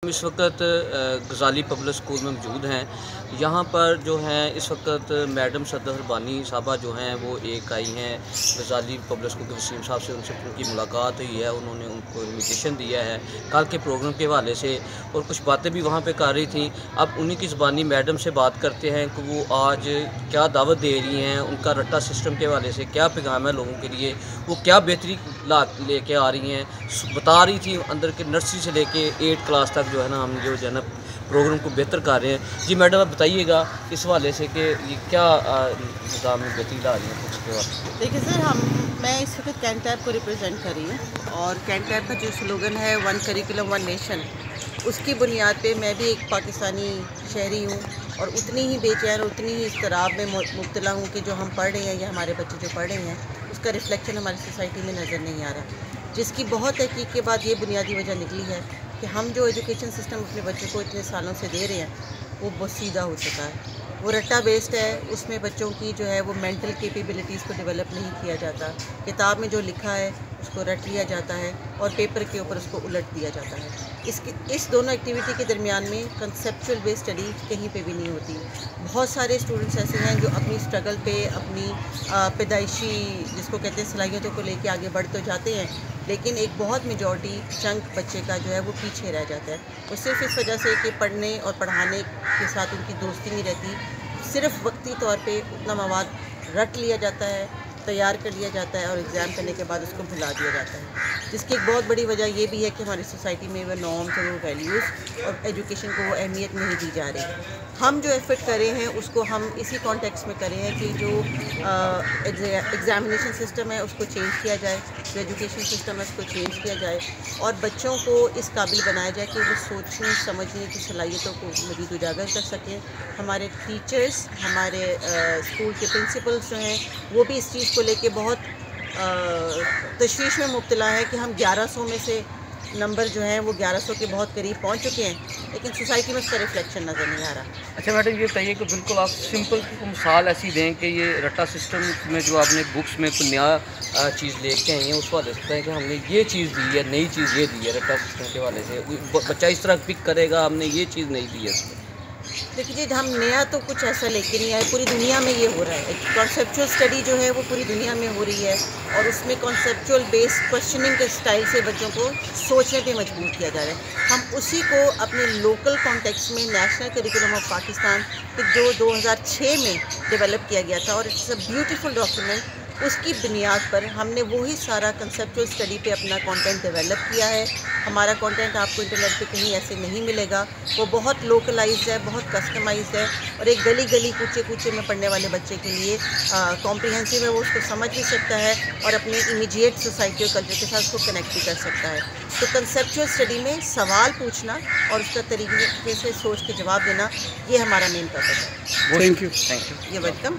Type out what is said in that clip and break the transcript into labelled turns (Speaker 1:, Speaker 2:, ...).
Speaker 1: ہم اس وقت غزالی public school میں موجود ہیں۔ یہاں پر جو ہیں اس وقت میڈم صدر بانی صاحبہ جو ہیں وہ ایک آئی ہیں غزالی پبلک اسکول کے وسیم صاحب سے، ان سے ان کی ملاقات ہوئی ہے، انہوں نے ان کو انویٹیشن دیا ہے کل کے پروگرام کے حوالے سے، اور کچھ باتیں بھی وہاں پہ کر رہی تھیں۔ اب انہی کی زبانی میڈم سے بات کرتے ہیں کہ وہ آج کیا دعوت دے رہی ہیں، ان کا رٹا سسٹم کے حوالے سے کیا پیغام ہے لوگوں کے لیے، وہ کیا بہتری لے کے آ رہی ہیں۔ بتا رہی تھی اندر کے نرسری سے لے کے 8 کلاس تک جو ہے نا ہم جو ہے نا پروگرام کو بہتر کر رہے ہیں۔ جی میڈم آپ بتائیے گا اس حوالے سے کہ یہ کیا نظام میں بہتری لا رہی ہیں اس کے بعد؟
Speaker 2: دیکھیے سر، میں اس وقت کینٹیب کو ریپرزینٹ کر رہی ہوں، اور کینٹیب کا جو سلوگن ہے 1 کریکولم 1 نیشن، اس کی بنیاد پہ میں بھی ایک پاکستانی شہری ہوں، اور اتنی ہی بے چین اور اتنی ہی اضطراب میں مبتلا ہوں کہ جو ہم پڑھ رہے ہیں یا ہمارے بچے جو پڑھ رہے ہیں اس کا ریفلیکشن ہماری سوسائٹی میں نظر نہیں آ رہا، جس کی بہت تحقیق کے بعد یہ بنیادی وجہ نکلی ہے کہ ہم جو ایجوکیشن سسٹم اپنے بچوں کو اتنے سالوں سے دے رہے ہیں وہ بہت سیدھا ہو چکا ہے، وہ رٹا بیسڈ ہے۔ اس میں بچوں کی جو ہے وہ مینٹل کیپیبلٹیز کو ڈیولپ نہیں کیا جاتا، کتاب میں جو لکھا ہے اس کو رٹ لیا جاتا ہے اور پیپر کے اوپر اس کو الٹ دیا جاتا ہے۔ اس دونوں ایکٹیویٹی کے درمیان میں کنسیپچول بیس اسٹڈی کہیں پہ بھی نہیں ہوتی۔ بہت سارے اسٹوڈنٹس ایسے ہیں جو اپنی اسٹرگل پہ، اپنی پیدائشی جس کو کہتے ہیں صلاحیتوں کو لے کے آگے بڑھ تو جاتے ہیں، لیکن ایک بہت میجورٹی چنک بچے کا جو ہے وہ پیچھے رہ جاتا ہے۔ وہ صرف اس وجہ سے کہ پڑھنے اور پڑھانے کے ساتھ ان کی دوستی نہیں رہتی، صرف وقتی طور پہ اتنا مواد رٹ لیا جاتا ہے، تیار کر لیا جاتا ہے، اور ایگزام کرنے کے بعد اس کو بھلا دیا جاتا ہے، جس کی ایک بہت بڑی وجہ یہ بھی ہے کہ ہماری سوسائٹی میں وہ نارمز اور وہ ویلیوز اور ایجوکیشن کو وہ اہمیت نہیں دی جا رہی۔ ہم جو ایفرٹ کر رہے ہیں اس کو ہم اسی کانٹیکس میں کرے ہیں کہ جو ایگزامینیشن سسٹم ہے اس کو چینج کیا جائے، جو ایجوکیشن سسٹم ہے اس کو چینج کیا جائے، اور بچوں کو اس قابل بنایا جائے کہ وہ سوچنے سمجھنے کی صلاحیتوں کو مزید اجاگر کر سکیں۔ ہمارے ٹیچرز، ہمارے اسکول کے پرنسپلز جو ہیں وہ بھی اس چیز کو لے کے بہت تشویش میں مبتلا ہے کہ ہم 1100 میں سے نمبر جو ہیں وہ 1100 کے بہت قریب پہنچ چکے ہیں، لیکن سوسائٹی میں اس کا ریفلیکشن نظر نہیں آ رہا۔
Speaker 1: اچھا میڈم یہ بتائیے کہ بالکل آپ سمپل مثال ایسی دیں کہ یہ رٹا سسٹم میں جو آپ نے بکس میں کوئی نیا چیز لے کے آئی ہیں اس حوالے سے بتائیں کہ ہم نے یہ چیز دی ہے، نئی چیز یہ دی ہے رٹا سسٹم کے حوالے سے، بچہ اس طرح پک کرے گا ہم نے یہ چیز نہیں دی ہے اس میں۔
Speaker 2: دیکھیے ہم نیا تو کچھ ایسا لے کے نہیں آئے، پوری دنیا میں یہ ہو رہا ہے، کانسیپچول اسٹڈی جو ہے وہ پوری دنیا میں ہو رہی ہے، اور اس میں کانسیپچول بیس کوشچننگ کے اسٹائل سے بچوں کو سوچنے پہ مجبور کیا جا رہا ہے۔ ہم اسی کو اپنے لوکل کانٹیکس میں نیشنل کریکولم آف پاکستان جو 2006 میں ڈیولپ کیا گیا تھا، اور اٹس اے بیوٹیفل ڈاکیومنٹ، اس کی بنیاد پر ہم نے وہی سارا کنسیپچول اسٹڈی پہ اپنا کانٹینٹ ڈیولپ کیا ہے۔ ہمارا کانٹینٹ آپ کو انٹرنیٹ پہ کہیں ایسے نہیں ملے گا، وہ بہت لوکلائزڈ ہے، بہت کسٹمائزڈ ہے، اور ایک گلی گلی کوچے کوچے میں پڑھنے والے بچے کے لیے کمپریہنسو ہے، وہ اس کو سمجھ بھی سکتا ہے اور اپنے امیجیٹ سوسائٹی اور کلچر کے ساتھ اس کو کنیکٹ بھی کر سکتا ہے۔ تو کنسیپچول اسٹڈی میں سوال پوچھنا اور اس کا طریقے سے سوچ کے جواب دینا، یہ ہمارا مین پرپس ہے۔
Speaker 1: Thank you.
Speaker 2: یہ ویلکم۔